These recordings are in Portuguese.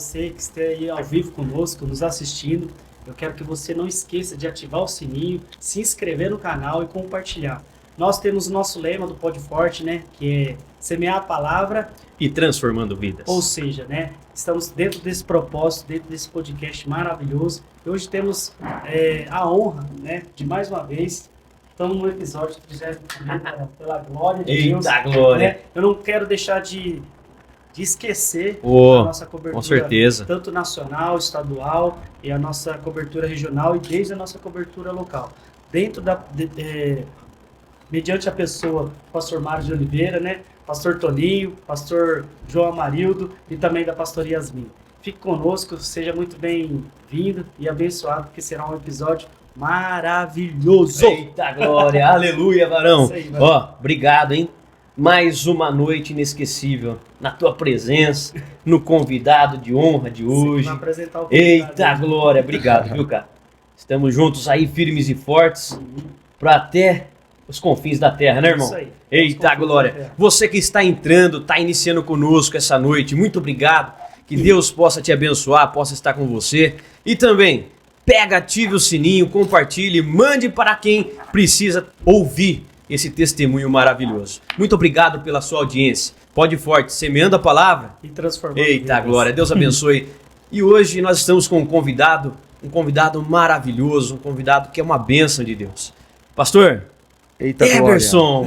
você que está aí ao vivo conosco, nos assistindo. Eu quero que você não esqueça de ativar o sininho, se inscrever no canal e compartilhar. Nós temos o nosso lema do Pod Forte, né? Que é semear a palavra e transformando vidas. Ou seja, né? Estamos dentro desse propósito, dentro desse podcast maravilhoso. E hoje temos a honra, né? De mais uma vez, estamos no episódio 31, pela glória de Deus. Eita, glória! Né? Eu não quero deixar de esquecer a nossa cobertura, com certeza, tanto nacional, estadual e a nossa cobertura regional e desde a nossa cobertura local. Dentro mediante a pessoa do pastor Mário de Oliveira, né? Pastor Toninho, pastor João Amarildo e também da pastora Yasmin. Fique conosco, seja muito bem-vindo e abençoado, porque será um episódio maravilhoso. Eita, glória! Aleluia, varão! Isso aí, varão. Ó, obrigado, hein? Mais uma noite inesquecível na tua presença, no convidado de honra de hoje. Vai apresentar o convidado. Eita, glória! Obrigado, viu, cara? Estamos juntos aí, firmes e fortes, para até os confins da terra, né, irmão? Isso aí. Eita, glória! Você que está entrando, está iniciando conosco essa noite, muito obrigado. Que Deus possa te abençoar, possa estar com você. E também, pega, ative o sininho, compartilhe, mande para quem precisa ouvir esse testemunho maravilhoso. Muito obrigado pela sua audiência. Pode forte, semeando a palavra. E transformando. Eita, glória! Deus abençoe. E hoje nós estamos com um convidado maravilhoso, um convidado que é uma bênção de Deus. Pastor Eita, Eberson,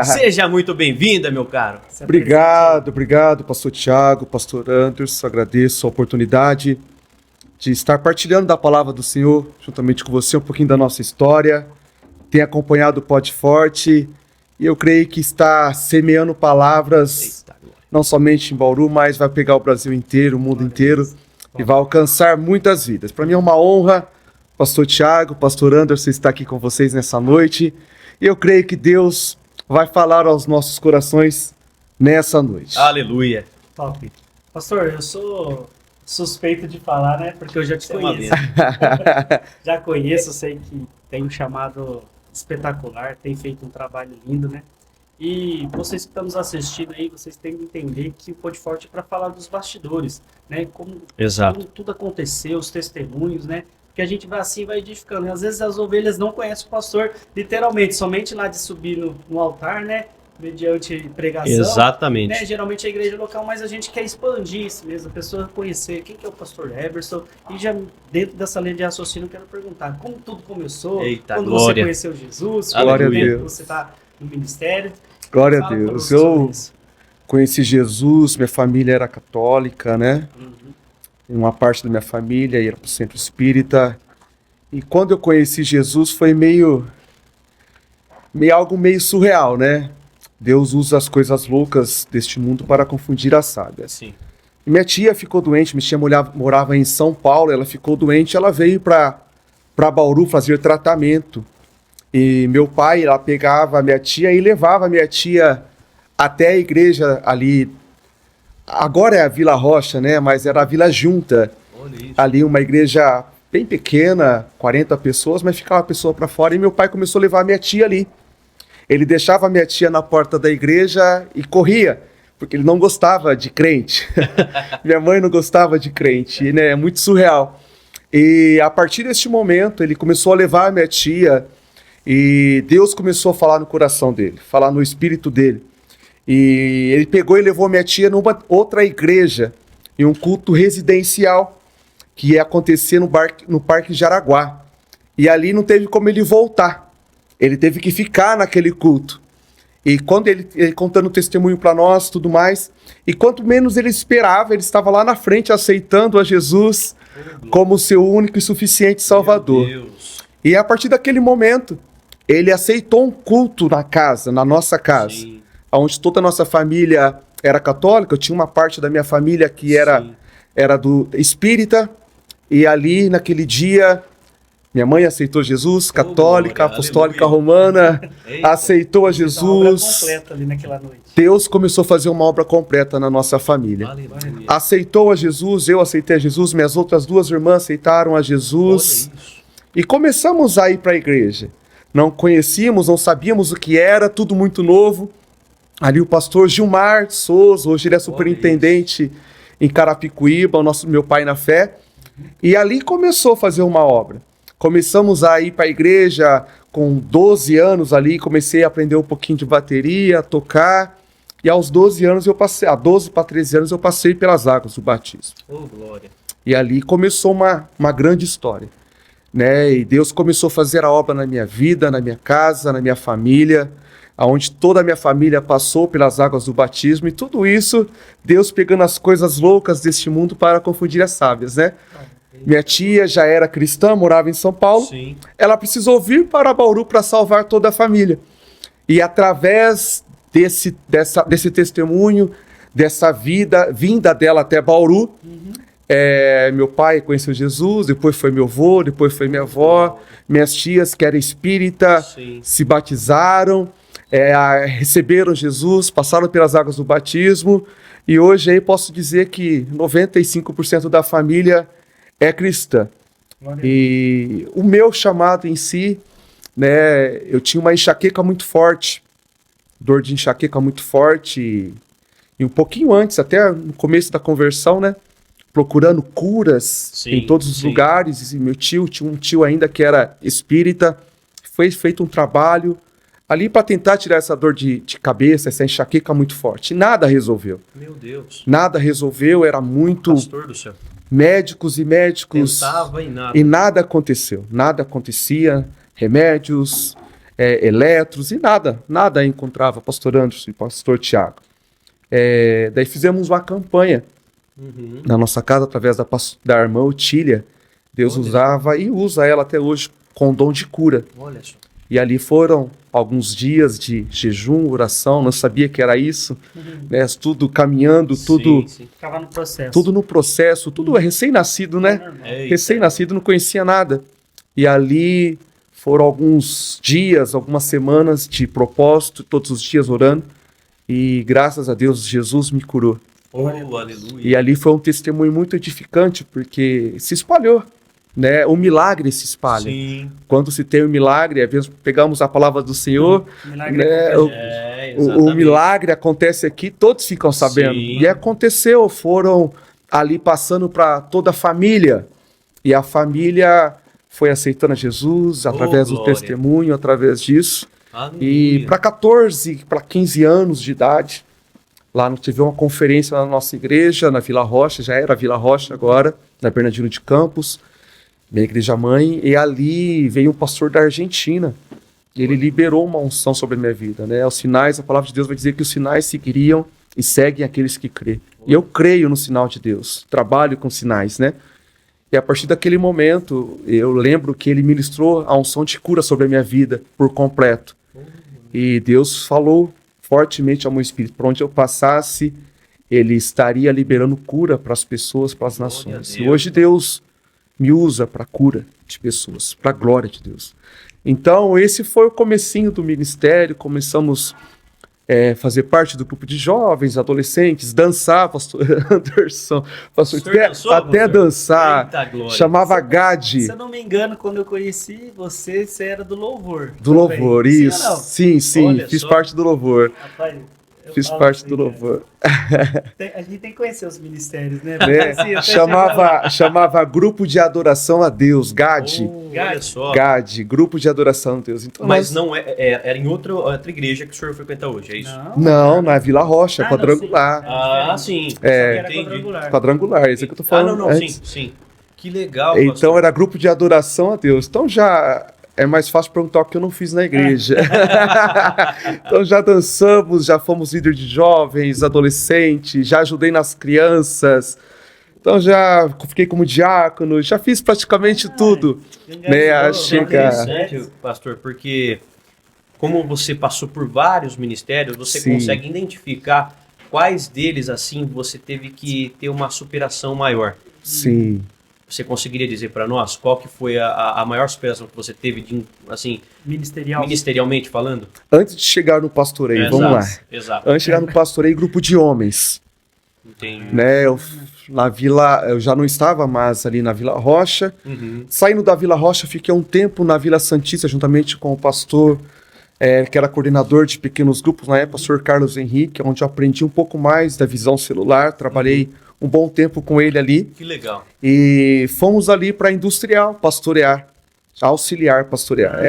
seja muito bem-vinda, meu caro. Obrigado, pastor Thiago, pastor Anderson, agradeço a oportunidade de estar partilhando da palavra do Senhor, juntamente com você, um pouquinho da nossa história. Tem acompanhado o Pod Forte e eu creio que está semeando palavras, não somente em Bauru, mas vai pegar o Brasil inteiro, o mundo inteiro, e vai alcançar muitas vidas. Para mim é uma honra, pastor Thiago, pastor Anderson, estar aqui com vocês nessa noite. E eu creio que Deus vai falar aos nossos corações nessa noite. Aleluia. Top. Pastor, eu sou suspeito de falar, né? Porque eu já te conheço. Já conheço, sei que tem um chamado espetacular, tem feito um trabalho lindo, né? E vocês que estão nos assistindo aí, vocês têm que entender que o Pod Forte é para falar dos bastidores, né? Como tudo aconteceu, os testemunhos, né? Que a gente vai assim, vai edificando. E às vezes as ovelhas não conhecem o pastor, literalmente, somente lá de subir no altar, né? Mediante pregação. Exatamente. Né? Geralmente a igreja local, mas a gente quer expandir isso mesmo, a pessoa conhecer quem que é o pastor Eberson. E já dentro dessa linha de raciocínio, eu quero perguntar como tudo começou, quando glória. você conheceu Jesus, Glória a quando Deus. você está no ministério. Glória a Fala Deus. sobre Eu isso. conheci Jesus, minha família era católica, né? Uhum. Uma parte da minha família ia para o centro espírita. E quando eu conheci Jesus foi algo meio surreal, né? Deus usa as coisas loucas deste mundo para confundir as sábias. Sim. E minha tia ficou doente, minha tia morava em São Paulo, ela ficou doente, ela veio para Bauru fazer tratamento. E meu pai, ela pegava a minha tia e levava a minha tia até a igreja ali. Agora é a Vila Rocha, né? Mas era a Vila Junta. Ali uma igreja bem pequena, 40 pessoas, mas ficava a pessoa para fora. E meu pai começou a levar a minha tia ali. Ele deixava a minha tia na porta da igreja e corria, porque ele não gostava de crente. Minha mãe não gostava de crente, né? É muito surreal. E a partir deste momento, ele começou a levar a minha tia e Deus começou a falar no coração dele, falar no espírito dele. E ele pegou e levou a minha tia numa outra igreja, em um culto residencial, que ia acontecer no Parque Jaraguá. E ali não teve como ele voltar. Ele teve que ficar naquele culto. E quando ele contando o testemunho para nós, tudo mais, e quanto menos ele esperava, ele estava lá na frente aceitando a Jesus como seu único e suficiente Salvador. E a partir daquele momento, ele aceitou um culto na nossa casa, Sim. onde toda a nossa família era católica. Eu tinha uma parte da minha família que era do espírita, e ali naquele dia minha mãe aceitou Jesus, católica, glória, apostólica aleluia. Romana, Eita. aceitou a Uma obra Jesus. completa ali naquela noite. Deus começou a fazer uma obra completa na nossa família. Aleluia. Aceitou a Jesus, eu aceitei a Jesus, minhas outras duas irmãs aceitaram a Jesus. Olha isso. E começamos a ir para a igreja. Não conhecíamos, não sabíamos o que era, tudo muito novo. Ali o pastor Gilmar Souza, hoje ele é superintendente em Carapicuíba, meu pai na fé. E ali começou a fazer uma obra. Começamos a ir para a igreja com 12 anos ali, comecei a aprender um pouquinho de bateria, a tocar. E aos 12 anos eu passei, a 12 para 13 anos eu passei pelas águas do batismo. Oh, glória. E ali começou uma grande história, né? E Deus começou a fazer a obra na minha vida, na minha casa, na minha família, aonde toda a minha família passou pelas águas do batismo, e tudo isso, Deus pegando as coisas loucas deste mundo para confundir as sábias, né? Minha tia já era cristã, morava em São Paulo. Sim. Ela precisou vir para Bauru para salvar toda a família. E através desse testemunho, dessa vinda dela até Bauru, meu pai conheceu Jesus, depois foi meu avô, depois foi minha avó, minhas tias que eram espírita, Sim. se batizaram, receberam Jesus, passaram pelas águas do batismo, e hoje aí posso dizer que 95% da família é cristã. E o meu chamado em si, né, eu tinha uma enxaqueca muito forte, dor de enxaqueca muito forte, e um pouquinho antes, até no começo da conversão, né, procurando curas Sim, em todos os sim. lugares, e meu tio, tinha um tio ainda que era espírita, foi feito um trabalho ali para tentar tirar essa dor de cabeça, essa enxaqueca muito forte, e nada resolveu. Meu Deus. Nada resolveu, era muito Pastor do céu. médicos e médicos, Tentava e nada. e nada aconteceu, nada acontecia, remédios, eletros, e nada encontrava, pastor Anderson e pastor Tiago. Daí fizemos uma campanha Uhum. na nossa casa, através da irmã Otília. Deus Olha. usava e usa ela até hoje com dom de cura. Olha só. E ali foram alguns dias de jejum, oração, não sabia que era isso, né? Tudo caminhando, tudo, Sim, sim. Ficava no processo. tudo no processo, tudo é recém-nascido, né? Normal. Eita. Recém-nascido, não conhecia nada. E ali foram alguns dias, algumas semanas de propósito, todos os dias orando. E graças a Deus, Jesus me curou. Oh, aleluia. E ali foi um testemunho muito edificante, porque se espalhou, né? O milagre se espalha. Sim. Quando se tem um milagre, às vezes pegamos a palavra do Senhor, Milagre né, acontece. o Exatamente. milagre acontece aqui, todos ficam sabendo. Sim. E aconteceu, foram ali passando para toda a família. E a família foi aceitando a Jesus através do glória. testemunho, através disso. Aleluia. E para 14, para 15 anos de idade, lá tive uma conferência na nossa igreja, na Vila Rocha, já era Vila Rocha agora, na Bernardino de Campos, minha igreja mãe, e ali veio um pastor da Argentina. E ele liberou uma unção sobre a minha vida, né? Os sinais, a palavra de Deus vai dizer que os sinais seguiriam e seguem aqueles que crêem. E eu creio no sinal de Deus, trabalho com sinais, né? E a partir daquele momento, eu lembro que ele ministrou a unção de cura sobre a minha vida por completo. E Deus falou fortemente ao meu espírito, por onde eu passasse, ele estaria liberando cura para as pessoas, para as Glória nações. a E Deus. hoje Deus me usa para cura de pessoas, para a glória de Deus. Então, esse foi o comecinho do ministério, começamos a fazer parte do grupo de jovens, adolescentes, dançar, pastor Anderson, pastor, Pastor dançou, até pastor? dançar, Eita glória. chamava Gade. Se eu não me engano, quando eu conheci você, você era do louvor. Do também. louvor, Sim ou isso. não? Sim, Olha fiz só. parte do louvor. Rapaz, eu Fiz falo parte assim, do cara, louvor. a gente tem que conhecer os ministérios, né? Né? Porque, assim, até chegar lá- chamava Grupo de Adoração a Deus, GAD. Oh, olha só. GAD, Grupo de Adoração a Deus. Então, Mas nós- não era em outra igreja que o senhor frequenta hoje, é isso? Não, na Vila Rocha, Ah, quadrangular. Ah, sim. Era Entendi. quadrangular. Quadrangular, isso que eu tô falando. não, antes. sim. Que legal, Então pastor. era grupo de adoração a Deus. Então já é mais fácil perguntar o que eu não fiz na igreja. Então já dançamos, já fomos líder de jovens, adolescentes, já ajudei nas crianças. Então já fiquei como diácono, já fiz praticamente tudo. Né, É chega- interessante, pastor, porque como você passou por vários ministérios, você Sim. consegue identificar quais deles, assim, você teve que ter uma superação maior. Sim. Você conseguiria dizer para nós qual que foi a maior superação que você teve, de, assim, Ministerial. ministerialmente falando? Antes de chegar no pastoreio, vamos lá. Exato. Antes de chegar no pastoreio, grupo de homens. Entendi. Né, na Vila, eu já não estava mais ali na Vila Rocha. Uhum. Saindo da Vila Rocha, fiquei um tempo na Vila Santista, juntamente com o pastor, que era coordenador de pequenos grupos na época, pastor Carlos Henrique, onde eu aprendi um pouco mais da visão celular, trabalhei um bom tempo com ele ali. Que legal. E fomos ali para industrial pastorear, auxiliar pastorear.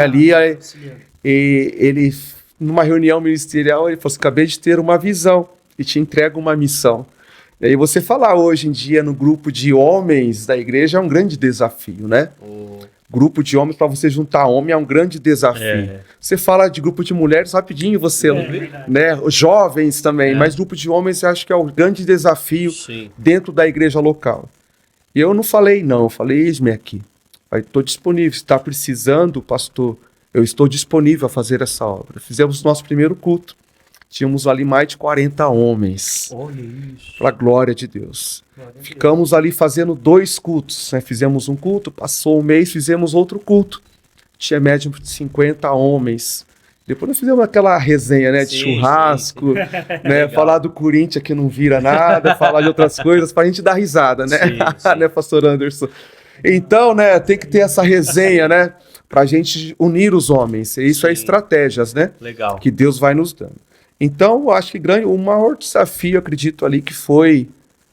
E ele, numa reunião ministerial, ele falou assim, acabei de ter uma visão e te entrego uma missão. E aí você falar hoje em dia no grupo de homens da igreja é um grande desafio, né? Grupo de homens, para você juntar homem, é um grande desafio. Você fala de grupo de mulheres, rapidinho você, né? Jovens também, mas grupo de homens eu acho que é o grande desafio dentro da igreja local. E eu não falei não, eu falei, eis-me aqui. Estou disponível, se está precisando, pastor, eu estou disponível a fazer essa obra. Fizemos o nosso primeiro culto. Tínhamos ali mais de 40 homens. Olha isso. Para a glória de Deus. Ficamos ali fazendo 2 cultos. Né? Fizemos um culto, passou um mês, fizemos outro culto. Tinha média de 50 homens. Depois nós fizemos aquela resenha, né, de churrasco, né, falar do Corinthians que não vira nada, falar de outras coisas, para a gente dar risada, né? Né, pastor Anderson? Então, né, tem que ter essa resenha, né, para a gente unir os homens. E isso é estratégias, né? Legal. Que Deus vai nos dando. Então, eu acho que o maior desafio, acredito ali, que foi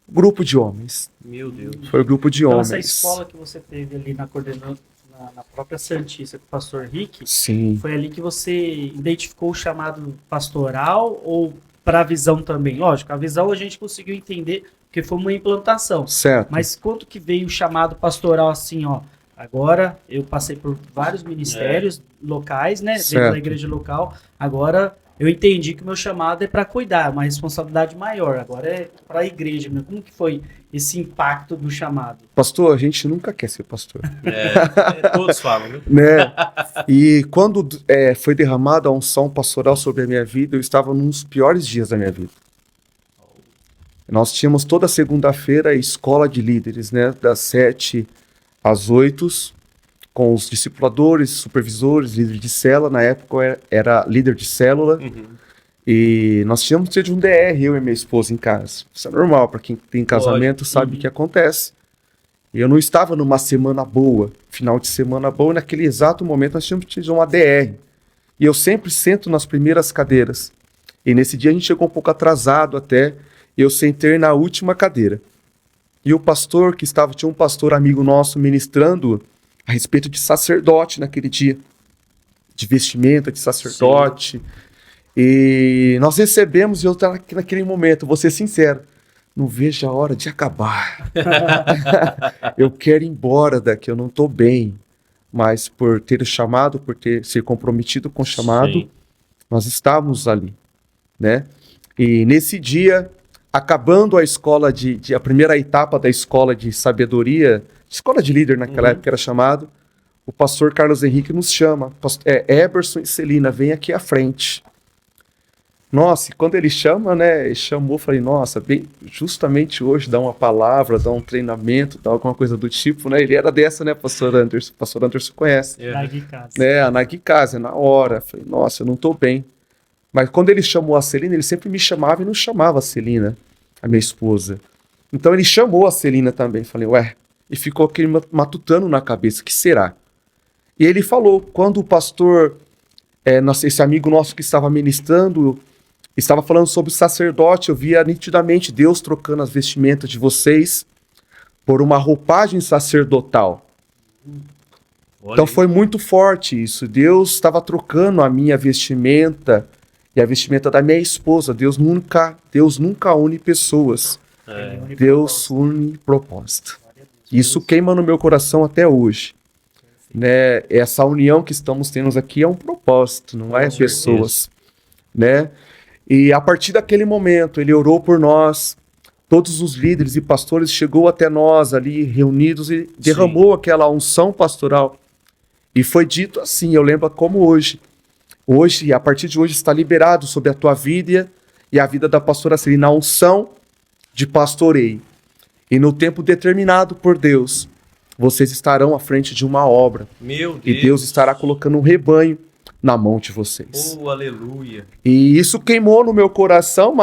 o grupo de homens. Meu Deus. Foi o grupo de Então, homens. essa escola que você teve ali na na própria Santista com o pastor Rick, Sim. foi ali que você identificou o chamado pastoral ou para a visão também? Lógico, a visão a gente conseguiu entender porque foi uma implantação. Certo. Mas quanto que veio o chamado pastoral assim, ó? Agora eu passei por vários ministérios locais, né? Dentro da igreja local. Agora eu entendi que o meu chamado é para cuidar, uma responsabilidade maior. Agora é para a igreja. Como que foi esse impacto do chamado? Pastor, a gente nunca quer ser pastor. Todos falam, né? Né? E quando foi derramada a unção pastoral sobre a minha vida, eu estava num dos piores dias da minha vida. Nós tínhamos toda segunda-feira a escola de líderes, né? Das 7 às 8, com os discipuladores, supervisores, líder de célula. Na época eu era líder de célula. E nós tínhamos tido um DR, eu e minha esposa, em casa. Isso é normal, para quem tem casamento sabe o que acontece. E eu não estava numa semana boa, final de semana boa, e naquele exato momento nós tínhamos tido uma DR. E eu sempre sento nas primeiras cadeiras. E nesse dia a gente chegou um pouco atrasado até, e eu sentei na última cadeira. E o pastor que estava, tinha um pastor amigo nosso ministrando a respeito de sacerdote naquele dia, de vestimenta de sacerdote. E nós recebemos, e eu estava naquele momento, vou ser sincero, não vejo a hora de acabar. Eu quero ir embora daqui, eu não estou bem. Mas por ter o chamado, por ter ser comprometido com o chamado, nós estávamos ali, né? E nesse dia, acabando a escola a primeira etapa da escola de sabedoria, escola de líder naquela época era chamado, o pastor Carlos Henrique nos chama, Eberson e Celina, vem aqui à frente. Nossa, e quando ele chama, né, ele chamou, falei, nossa, bem, justamente hoje dá uma palavra, dá um treinamento, dá alguma coisa do tipo, né, ele era dessa, né, pastor Anderson conhece. A Nagui Casa, na hora, falei, nossa, eu não tô bem. Mas quando ele chamou a Celina, ele sempre me chamava e não chamava a Celina, a minha esposa. Então ele chamou a Celina também, falei, e ficou aquele matutando na cabeça, o que será? E ele falou, quando o pastor, esse amigo nosso que estava ministrando, estava falando sobre o sacerdote, eu via nitidamente Deus trocando as vestimentas de vocês por uma roupagem sacerdotal. Então foi muito forte isso. Deus estava trocando a minha vestimenta e a vestimenta da minha esposa. Deus nunca une pessoas. Deus une propósito. Isso queima no meu coração até hoje. Né? Essa união que estamos tendo aqui é um propósito, não é pessoas. Né? E a partir daquele momento, ele orou por nós, todos os líderes e pastores chegou até nós ali reunidos e derramou aquela unção pastoral. E foi dito assim, eu lembro como hoje. Hoje, a partir de hoje, está liberado sobre a tua vida e a vida da pastora Celina a unção de pastoreio. E no tempo determinado por Deus, vocês estarão à frente de uma obra. Meu Deus. E Deus estará colocando um rebanho na mão de vocês. Oh, aleluia. E isso queimou no meu coração,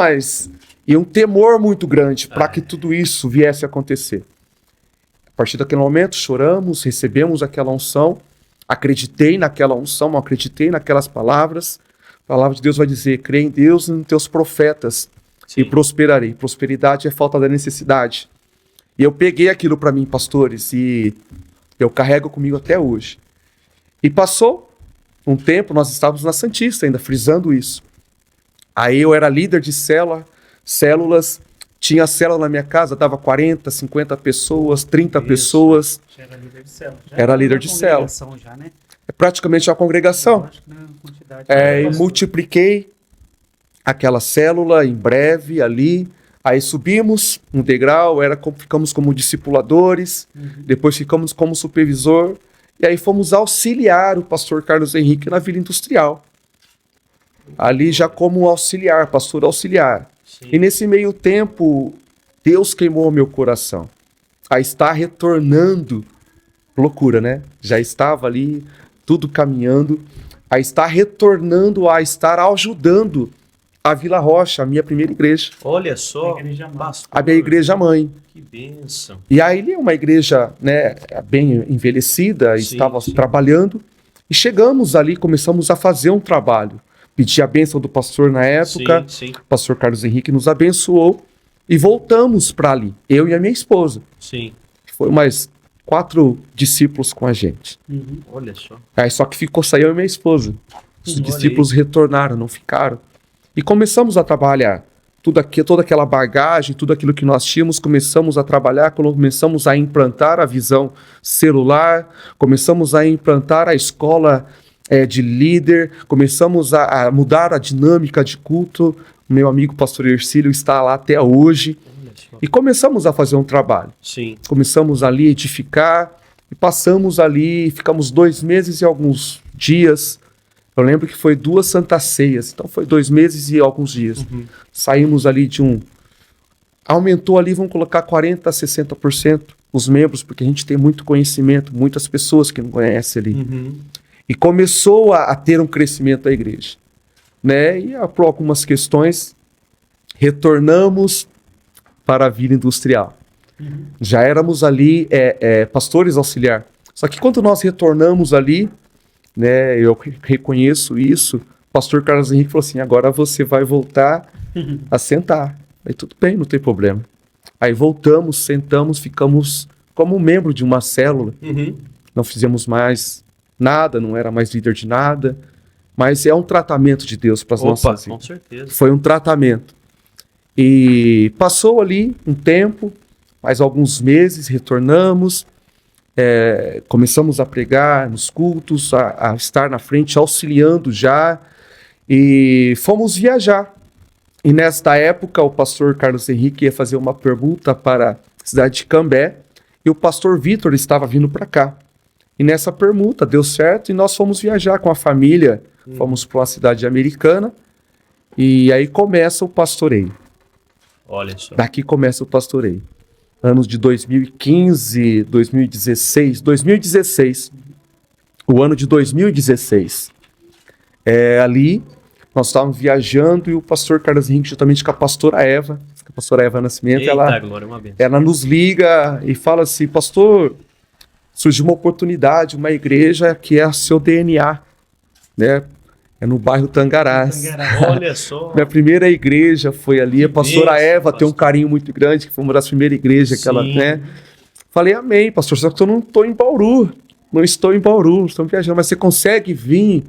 e um temor muito grande para que tudo isso viesse a acontecer. A partir daquele momento, choramos, recebemos aquela unção, acreditei naquela unção, acreditei naquelas palavras. A palavra de Deus vai dizer, crê em Deus e nos teus profetas, e prosperarei. Prosperidade é falta da necessidade. E eu peguei aquilo para mim, pastores, e eu carrego comigo até hoje. E passou um tempo, nós estávamos na Santista ainda, frisando isso. Aí eu era líder de células, tinha célula na minha casa, dava 40, 50 pessoas, 30 pessoas. Já era líder de célula. Era líder de célula. Já, né? É praticamente uma congregação. E multipliquei aquela célula em breve ali. Aí subimos um degrau, ficamos como discipuladores, depois ficamos como supervisor, e aí fomos auxiliar o pastor Carlos Henrique na Vila Industrial. Ali já como auxiliar, pastor auxiliar. Sim. E nesse meio tempo, Deus queimou meu coração. A estar retornando, loucura, né? Já estava ali, tudo caminhando, a estar retornando, a estar ajudando a Vila Rocha, a minha primeira igreja. Olha só, a minha igreja mãe. Que bênção. E aí é uma igreja, né, bem envelhecida, estava trabalhando, e chegamos ali, começamos a fazer um trabalho. Pedi a bênção do pastor na época, o pastor Carlos Henrique nos abençoou, e voltamos para ali, eu e a minha esposa. Sim. Foi mais 4 discípulos com a gente. Olha só. Aí só que só eu e minha esposa. Os discípulos retornaram, não ficaram. E começamos a trabalhar. Toda aquela bagagem, tudo aquilo que nós tínhamos, começamos a trabalhar, começamos a implantar a visão celular, começamos a implantar a escola de líder, começamos a mudar a dinâmica de culto. Meu amigo pastor Ercílio está lá até hoje. E começamos a fazer um trabalho. Sim. Começamos ali a edificar e passamos ali, ficamos 2 meses e alguns dias. Eu lembro que foi 2 Santas Ceias, então foi 2 meses e alguns dias. Saímos ali aumentou ali, vamos colocar 40% a 60% os membros, porque a gente tem muito conhecimento, muitas pessoas que não conhecem ali. E começou a ter um crescimento da igreja. Né? E por algumas questões, retornamos para a Vila Industrial. Já éramos ali pastores auxiliar. Só que quando nós retornamos ali, né, eu reconheço isso, o pastor Carlos Henrique falou assim, agora você vai voltar a sentar. Aí tudo bem, não tem problema. Aí voltamos, sentamos, ficamos como membro de uma célula. Não fizemos mais nada, não era mais líder de nada, mas é um tratamento de Deus para as nossas vidas. Com certeza. Foi um tratamento. E passou ali um tempo, mais alguns meses, retornamos, começamos a pregar nos cultos, a estar na frente, auxiliando já, e fomos viajar. E nesta época, o pastor Carlos Henrique ia fazer uma pergunta para a cidade de Cambé, e o pastor Vitor estava vindo para cá. E nessa permuta deu certo, e nós fomos viajar com a família, fomos para uma cidade americana, e aí começa o pastoreio. Olha só. Daqui começa o pastoreio. Anos de 2015, 2016. O ano de 2016. Ali, nós estávamos viajando e o pastor Carlos Henrique, juntamente com a pastora Eva Nascimento, ela nos liga e fala assim, pastor, surgiu uma oportunidade, uma igreja que é seu DNA, né? É no bairro Tangarás. Olha só. Minha primeira igreja foi ali. A pastora Eva tem um carinho muito grande, que foi uma das primeiras igrejas que ela, né? Falei, amém, pastor, só que eu não estou em Bauru. Não estou em Bauru, estou viajando. Mas você consegue vir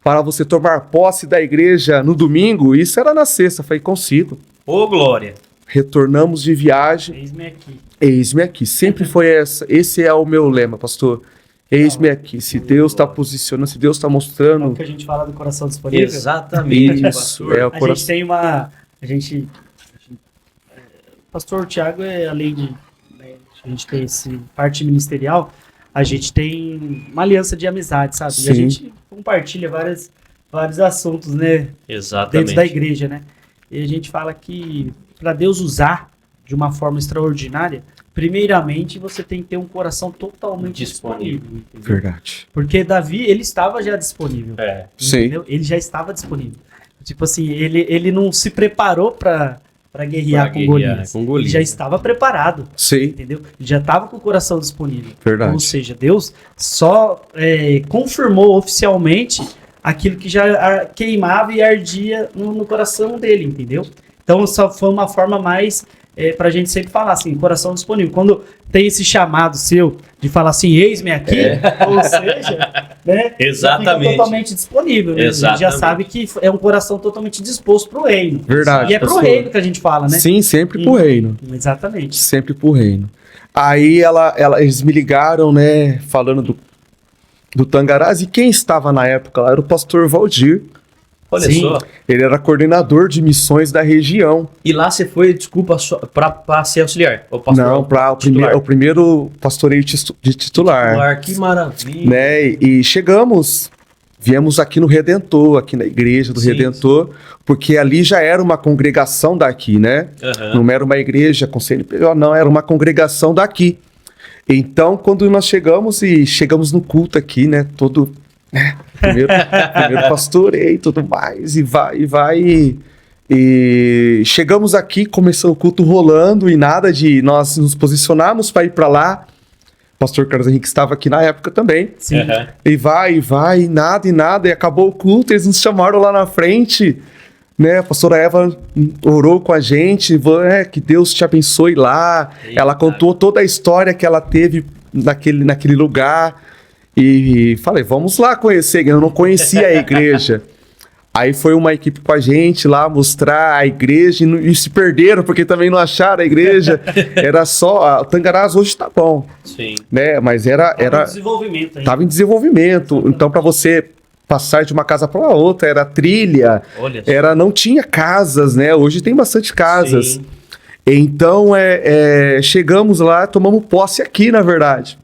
para você tomar posse da igreja no domingo? Isso era na sexta. Falei, consigo. Ô, glória. Retornamos de viagem. Eis-me aqui. Eis-me aqui. Sempre foi essa. Esse é o meu lema, pastor. Eis-me aqui. Se Deus está posicionando, se Deus está mostrando... É o que a gente fala do coração disponível. Exatamente, isso. É o coração. A gente tem uma... Pastor Tiago, além de a gente ter esse parte ministerial, a gente tem uma aliança de amizade, sabe? Sim. E a gente compartilha vários assuntos, né? Exatamente. Dentro da igreja, né? E a gente fala que para Deus usar de uma forma extraordinária, primeiramente, você tem que ter um coração totalmente disponível. Verdade. Porque Davi, ele estava já disponível. Sim. Ele já estava disponível. Tipo assim, ele não se preparou para guerrear com Golias. Ele já estava preparado. Sim. Entendeu? Ele já estava com o coração disponível. Verdade. Ou seja, Deus só confirmou oficialmente aquilo que já queimava e ardia no coração dele, entendeu? Então só foi uma forma mais pra gente sempre falar assim, coração disponível. Quando tem esse chamado seu de falar assim, eis-me aqui, ou seja, né? Exatamente. Fica totalmente disponível. Né? A gente já sabe que é um coração totalmente disposto pro reino. Verdade. E é pro reino que a gente fala, né? Sim, sempre pro reino. Exatamente. Sempre pro reino. Aí eles me ligaram, né, falando do Tangarás, e quem estava na época lá era o pastor Valdir. Olha só. Ele era coordenador de missões da região. E lá você foi, desculpa, para ser auxiliar? Ou pastor, não, para o primeiro pastoreio de titular. Que maravilha. Né? E viemos aqui no Redentor, aqui na igreja do Redentor, porque ali já era uma congregação daqui, né? Não era uma igreja com CNPJ, não, era uma congregação daqui. Então, quando nós chegamos no culto aqui, né? Primeiro pastorei e tudo mais, e chegamos aqui, começou o culto rolando e nada de nós nos posicionarmos para ir para lá. O pastor Carlos Henrique estava aqui na época também. Sim. E nada, e acabou o culto, eles nos chamaram lá na frente, né? A pastora Eva orou com a gente, que Deus te abençoe lá. Eita. Ela contou toda a história que ela teve naquele lugar. E falei, vamos lá conhecer. Eu não conhecia a igreja. Aí foi uma equipe com a gente lá mostrar a igreja e se perderam, porque também não acharam a igreja. Era só... O Tangarás hoje tá bom. Sim. Né? Mas era em desenvolvimento ainda. Tava em desenvolvimento. Então, para você passar de uma casa para outra, era trilha. Não tinha casas, né? Hoje tem bastante casas. Sim. Então, chegamos lá, tomamos posse aqui, na verdade.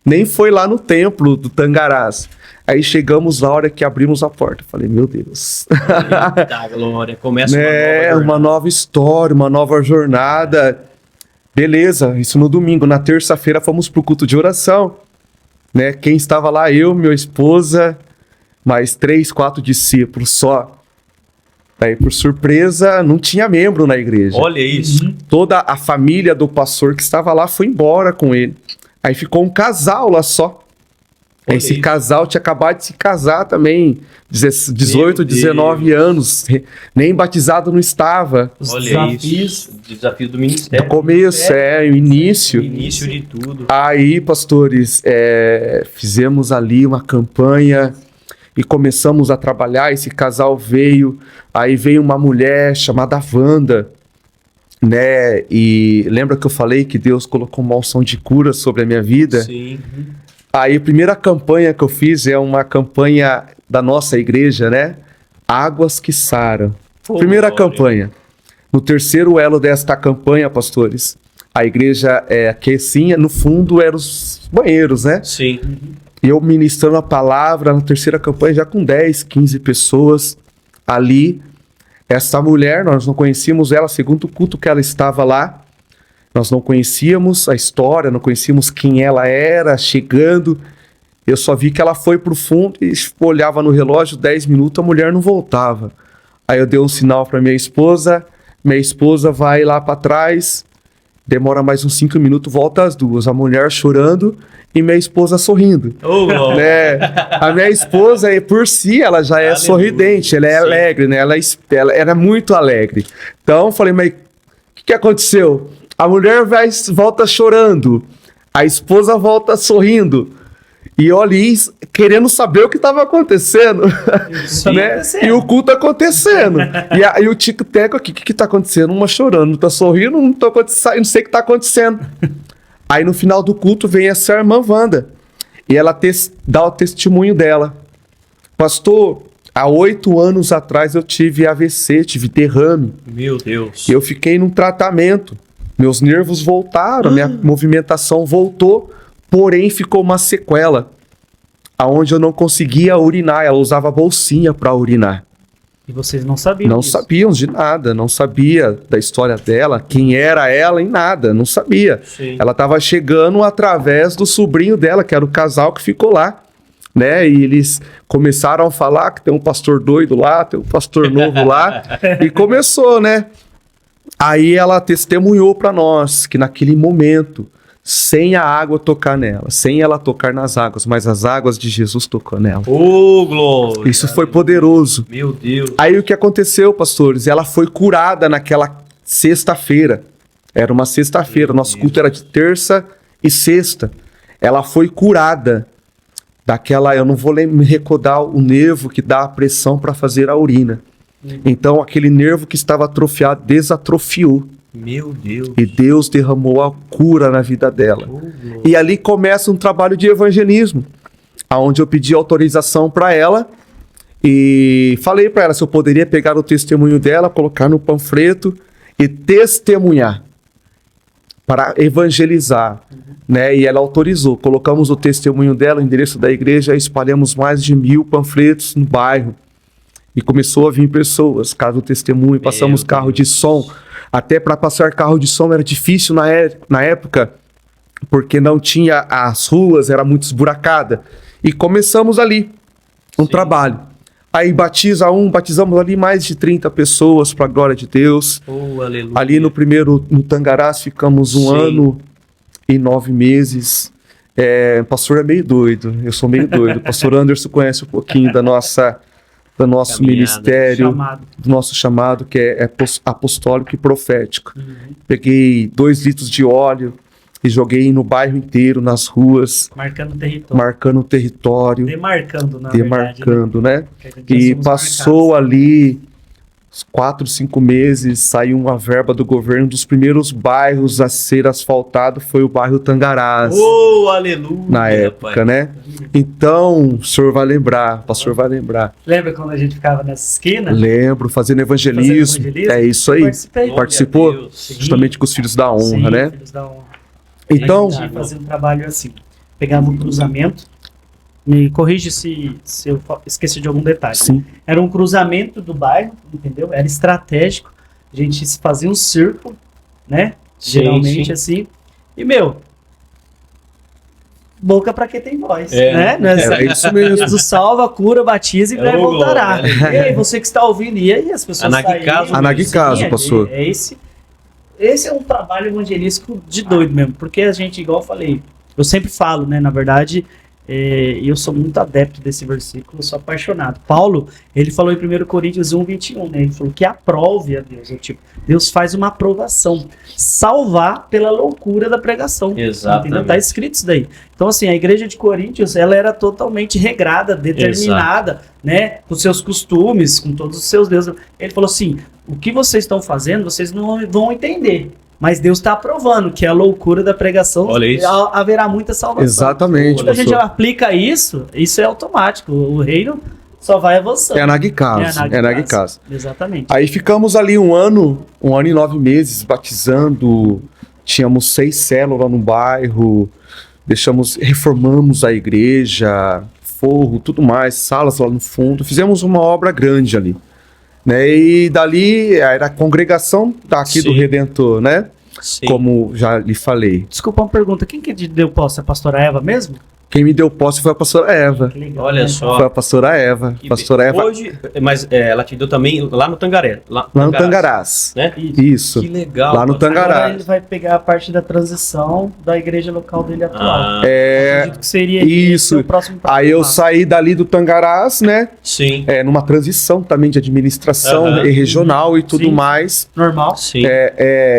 Nem foi lá no templo do Tangarás. Aí chegamos na hora que abrimos a porta. Falei, meu Deus. Eita, glória. Começa uma nova história, uma nova jornada. Beleza, isso no domingo. Na terça-feira fomos pro culto de oração. Né? Quem estava lá? Eu, minha esposa, mais 3, 4 discípulos só. Aí, por surpresa, não tinha membro na igreja. Olha isso. Toda a família do pastor que estava lá foi embora com ele. Aí ficou um casal lá só. Esse casal tinha acabado de se casar também, 18, 19 anos, nem batizado não estava. Olha isso, desafio do ministério. Do começo, o início. O início de tudo. Aí, pastores, fizemos ali uma campanha e começamos a trabalhar, esse casal veio, aí veio uma mulher chamada Wanda, né? E lembra que eu falei que Deus colocou uma unção de cura sobre a minha vida? Sim. Aí a primeira campanha que eu fiz é uma campanha da nossa igreja, né? Águas que saram. Primeira campanha. No terceiro elo desta campanha, pastores, a igreja aqui sim, no fundo eram os banheiros, né? Sim. Eu ministrando a palavra na terceira campanha já com 10, 15 pessoas ali. Essa mulher, nós não conhecíamos ela, segundo o culto que ela estava lá. Nós não conhecíamos a história, não conhecíamos quem ela era, chegando. Eu só vi que ela foi pro fundo e olhava no relógio, 10 minutos, a mulher não voltava. Aí eu dei um sinal para minha esposa vai lá para trás, demora mais uns 5 minutos, volta as duas. A mulher chorando e minha esposa sorrindo. Né? A minha esposa, por si, ela já é sorridente, ela é alegre, né? Ela é muito alegre. Então, eu falei, mas o que aconteceu? A mulher volta chorando, a esposa volta sorrindo. E eu ali querendo saber o que estava acontecendo, né? E o culto acontecendo. E o tic-tac aqui, o que está acontecendo? Uma chorando, não está sorrindo, não sei o que está acontecendo. Aí no final do culto vem essa irmã Wanda. E ela dá o testemunho dela. Pastor, há 8 anos atrás eu tive AVC, tive derrame. Meu Deus. Eu fiquei num tratamento. Meus nervos voltaram, minha movimentação voltou, porém ficou uma sequela, aonde eu não conseguia urinar. Ela usava bolsinha para urinar. E vocês não sabiam Não disso? sabiam de nada, não sabia da história dela, quem era ela em nada, não sabia. Sim. Ela estava chegando através do sobrinho dela, que era o casal que ficou lá, né? E eles começaram a falar que tem um pastor doido lá, tem um pastor novo lá, e começou, né? Aí ela testemunhou para nós que naquele momento sem a água tocar nela, sem ela tocar nas águas, mas as águas de Jesus tocou nela. Ô, glória! Isso foi poderoso. Meu Deus! Aí o que aconteceu, pastores? Ela foi curada naquela sexta-feira. Era uma sexta-feira, nosso culto era de terça e sexta. Ela foi curada daquela, eu não vou me recordar o nervo que dá a pressão para fazer a urina. Então aquele nervo que estava atrofiado desatrofiou. Meu Deus! E Deus derramou a cura na vida dela. E ali começa um trabalho de evangelismo, onde eu pedi autorização para ela e falei para ela se eu poderia pegar o testemunho dela, colocar no panfleto e testemunhar para evangelizar, né? E ela autorizou. Colocamos o testemunho dela, o endereço da igreja, espalhamos mais de 1000 panfletos no bairro e começou a vir pessoas, caso testemunho, passamos carro de som. Até para passar carro de som era difícil na época, porque não tinha as ruas, era muito esburacada. E começamos ali um trabalho. Aí batizamos ali mais de 30 pessoas, para a glória de Deus. Oh, aleluia. Ali no Tangarás ficamos 1 ano e 9 meses. O pastor é meio doido, eu sou meio doido. O pastor Anderson conhece um pouquinho do nosso ministério, do nosso chamado, que é apostólico e profético. Peguei 2 litros de óleo e joguei no bairro inteiro, nas ruas. Marcando o território. Demarcando, né? E passou ali 4, 5 meses, saiu uma verba do governo. Um dos primeiros bairros a ser asfaltado foi o bairro Tangarás. Oh, aleluia! Na época, pai, né? Então, o senhor vai lembrar, o pastor vai lembrar. Lembra quando a gente ficava nessa esquina? Lembro, fazendo evangelismo. É isso aí. Participou justamente com os Filhos da Honra, né? Filhos da Honra. Então, a gente fazia um trabalho assim. Pegava um cruzamento. Me corrige se eu esqueci de algum detalhe. Sim. Era um cruzamento do bairro, entendeu? Era estratégico. A gente fazia um círculo, né? Geralmente assim. E, boca pra quem tem voz, né? É isso mesmo. Jesus salva, cura, batiza e breve voltará. E aí, você que está ouvindo, e aí as pessoas Anaguicaso, pastor. Esse é um trabalho evangelístico de doido mesmo, porque a gente, igual eu falei, eu sempre falo, né? Na verdade, eu sou muito adepto desse versículo, eu sou apaixonado. Paulo, ele falou em 1 Coríntios 1:21, né? Ele falou que aprove a Deus. Deus faz uma aprovação. Salvar pela loucura da pregação. Exatamente. Está escrito isso daí. Então, assim, a igreja de Coríntios, ela era totalmente regrada, determinada, né? Com seus costumes, com todos os seus deuses. Ele falou assim, o que vocês estão fazendo, vocês não vão entender. Mas Deus está aprovando que a loucura da pregação haverá muita salvação. Exatamente. Quando a gente aplica isso é automático. O reino só vai avançando. É Anaguicaso. Exatamente. Aí ficamos ali 1 ano e 9 meses batizando. Tínhamos 6 células no bairro. Reformamos a igreja, forro, tudo mais, salas lá no fundo. Fizemos uma obra grande ali. Né? E dali era a congregação daqui do Redentor, né? Sim. Como já lhe falei. Desculpa uma pergunta, quem que deu posse? A pastora Eva mesmo? Quem me deu posse foi a pastora Eva. Legal, olha só. Foi a pastora Eva. Eva. Hoje, mas ela te deu também lá no Tangaré. Lá no Tangarás. Né? Isso. Que legal. Lá no Tangarás. Agora ele vai pegar a parte da transição da igreja local dele atual. Acredito que seria isso. O próximo. Aí eu saí dali do Tangarás, né? Sim. Numa transição também de administração regional e tudo mais. Normal. Sim.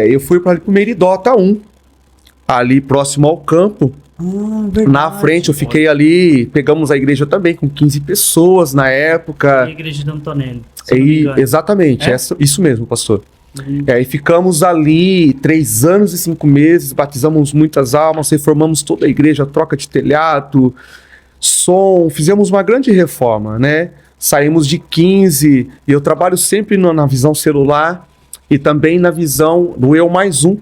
Eu fui para o Meridota 1. Ali próximo ao campo. Na frente eu fiquei ali, pegamos a igreja também com 15 pessoas na época. A igreja de Antonelli. Exatamente, isso mesmo, pastor. E ficamos ali 3 anos e 5 meses, batizamos muitas almas, reformamos toda a igreja, troca de telhado, som, fizemos uma grande reforma, né? Saímos de 15, e eu trabalho sempre na visão celular e também na visão do Eu Mais Um,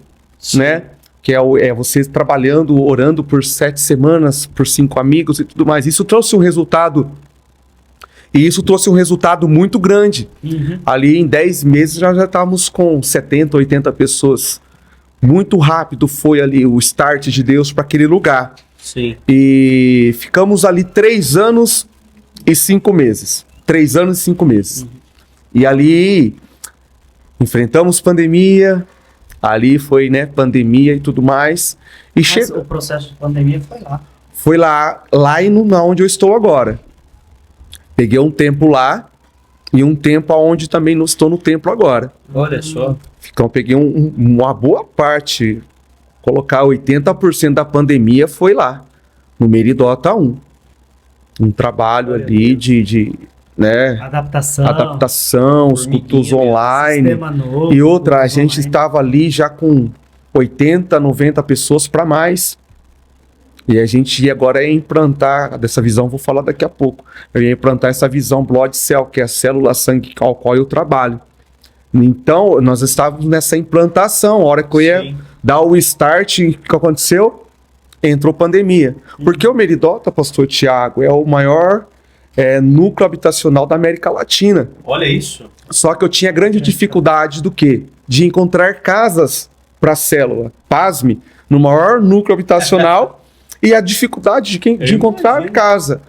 né? Que é você trabalhando, orando por 7 semanas, por 5 amigos e tudo mais. Isso trouxe um resultado, muito grande. Ali em 10 meses já estávamos com 70, 80 pessoas. Muito rápido foi ali o start de Deus para aquele lugar. Sim. E ficamos ali 3 anos e 5 meses. 3 anos e 5 meses. E ali enfrentamos pandemia, Ali foi, né, pandemia e tudo mais. E Mas o processo de pandemia foi lá. Foi lá e onde eu estou agora. Peguei um tempo lá e um tempo aonde também não estou no templo agora. Olha só. Então peguei uma boa parte, colocar 80% da pandemia foi lá, no Meridota 1. Um trabalho ali de né, adaptação, os cultos online. Novo, E outra, a gente estava ali já com 80, 90 pessoas para mais. E a gente ia agora implantar, dessa visão vou falar daqui a pouco, eu ia implantar essa visão Blood Cell, que é a célula sangue com a qual eu trabalho. Então, nós estávamos nessa implantação, a hora que eu ia dar o start, o que aconteceu? Entrou pandemia. Porque o Meridota, pastor Tiago, é o maior núcleo habitacional da América Latina. Olha isso. Só que eu tinha grande dificuldade do quê? De encontrar casas para a célula. Pasme, no maior núcleo habitacional e a dificuldade de encontrar casa.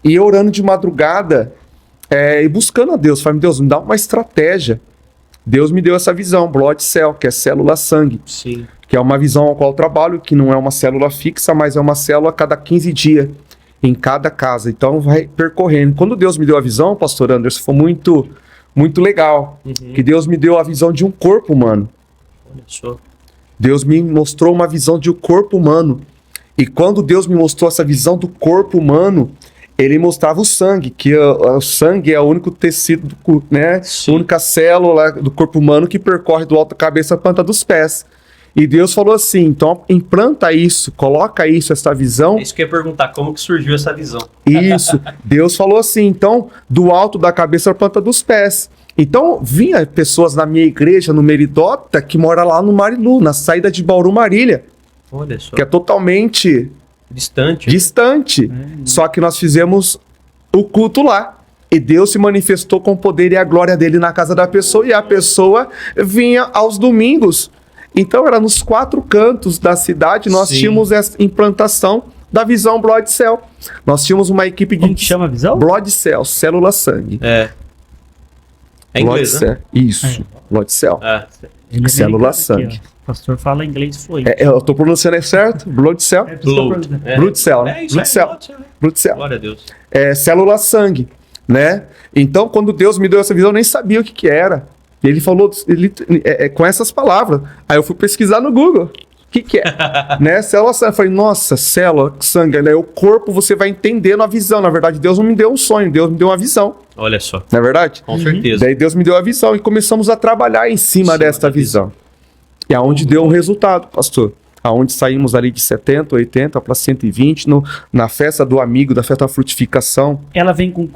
E eu orando de madrugada e buscando a Deus. Falei, Deus, me dá uma estratégia. Deus me deu essa visão, Blood Cell, que é célula sangue. Sim. Que é uma visão ao qual eu trabalho, que não é uma célula fixa, mas é uma célula a cada 15 dias, em cada casa. Então vai percorrendo. Quando Deus me deu a visão, pastor Anderson, foi muito, muito legal. Que Deus me deu a visão de um corpo humano. Olha só. Deus me mostrou uma visão de um corpo humano. E quando Deus me mostrou essa visão do corpo humano, ele mostrava o sangue, que o sangue é o único tecido, né? A única célula do corpo humano que percorre do alto da cabeça à planta dos pés. E Deus falou assim, então implanta isso, coloca isso, essa visão. Isso que eu ia perguntar, como que surgiu essa visão? Isso, Deus falou assim, então, do alto da cabeça à planta dos pés. Então, vinha pessoas na minha igreja, no Meridota, que mora lá no Marilu, na saída de Bauru, Marília. Olha só. Que é totalmente distante. Só que nós fizemos o culto lá. E Deus se manifestou com o poder e a glória dele na casa da pessoa. E a pessoa vinha aos domingos. Então, era nos 4 cantos da cidade, nós tínhamos essa implantação da visão Blood Cell. Nós tínhamos uma equipe de... Como que chama a visão? Blood Cell, célula sangue. É inglês, né? Isso, Blood Cell. Célula sangue. O pastor fala inglês fluente. Eu tô pronunciando certo? Blood Cell? Blood Cell, né? Blood Cell. Blood Cell. Glória a Deus. Célula sangue, né? Então, quando Deus me deu essa visão, eu nem sabia o que era. Ele falou com essas palavras. Aí eu fui pesquisar no Google. O que é? Né? Célula sangue. Eu falei, nossa, célula sangue. Né? O corpo você vai entendendo a visão. Na verdade, Deus não me deu um sonho, Deus me deu uma visão. Olha só. Não é verdade? Com certeza. Daí Deus me deu a visão e começamos a trabalhar em cima desta visão. E aonde deu um resultado, pastor. Aonde saímos ali de 70, 80 para 120 na festa do amigo, da festa da frutificação. Ela vem com...